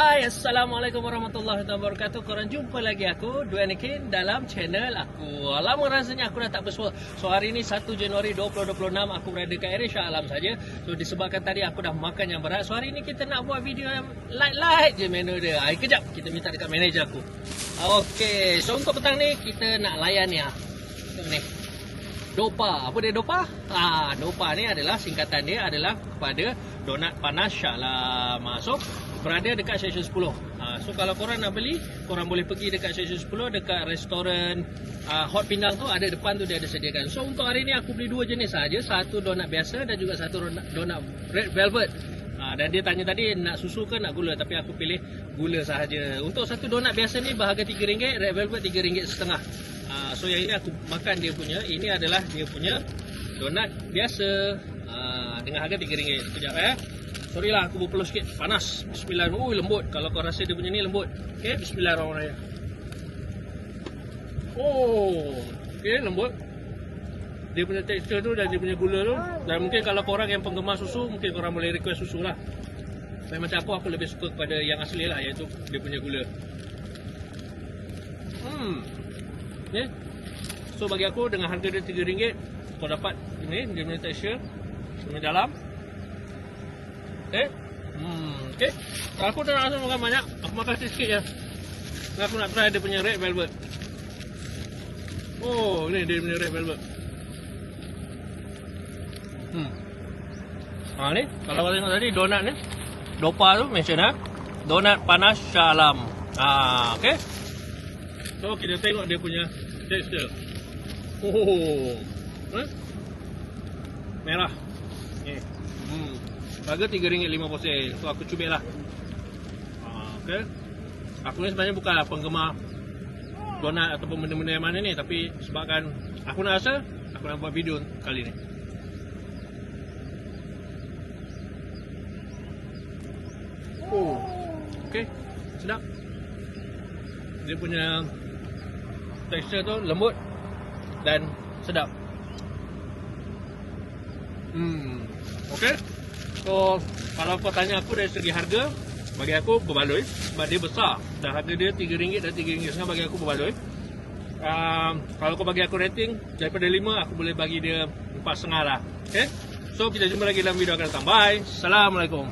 Hai, Assalamualaikum warahmatullahi wabarakatuh. Korang jumpa lagi aku, Dwi Anakin, dalam channel aku. Lama rasanya aku dah tak bersuara. So hari ni 1 Januari 2026 aku berada kat area Shah Alam saja. So disebabkan tadi aku dah makan yang berat. So hari ni kita nak buat video yang light-light je menu dia. Kejap kita minta dekat manager aku. Okey, so untuk petang ni kita nak layan ni tengok ni. Dopa. Apa dia Dopa? Dopa ni adalah singkatan dia adalah kepada donat panas Shah Alam. So berada dekat section 10. So kalau korang nak beli, korang boleh pergi dekat section 10 dekat restoran Hot Pinang tu, ada depan tu dia ada sediakan. So untuk hari ni aku beli 2 jenis saja, satu donat biasa dan juga satu donat red velvet. Dan dia tanya tadi nak susu ke nak gula, tapi aku pilih gula sahaja. Untuk satu donat biasa ni berharga RM3, red velvet RM3.50. So yang ini aku makan dia punya, ini adalah dia punya donat biasa dengan harga RM3. Sekejap sorry lah aku berpeluh sikit, panas. Bismillah. Lembut. Kalau kau rasa dia punya ni lembut. Okay, bismillahirrahmanirrahim. Okay, lembut. Dia punya tekstur tu dan dia punya gula tu. Dan mungkin kalau korang yang penggemar susu, mungkin korang boleh request susu lah. Tapi macam aku lebih suka kepada yang asli lah, iaitu dia punya gula. Okay. So bagi aku dengan harga dia RM3, kau dapat ini, dia punya tekstur punya dalam. Okay. Aku tak nak rasa makan banyak, aku makan sikit je. Dan aku nak try dia punya red velvet. Ni dia punya red velvet. Ni kalau kau tengok tadi donat ni, Dopa tu mention donat panas Shah Alam. Okay. So kita tengok dia punya tekstur. Merah. Harga RM3.50. So aku cubit lah. Okay. Aku ni sebenarnya bukanlah penggemar donat ataupun benda-benda yang mana ni, tapi sebabkan aku nak rasa, aku nak buat video kali ni. Okay, sedap. Dia punya tekstur tu lembut dan sedap. Okay. So kalau kau tanya aku dari segi harga, bagi aku berbaloi sebab dia besar dan harga dia RM3 dan RM3.50 bagi aku berbaloi. Kalau kau bagi aku rating daripada 5, aku boleh bagi dia 4.5 lah. Okay. So kita jumpa lagi dalam video akan datang. Bye. Assalamualaikum.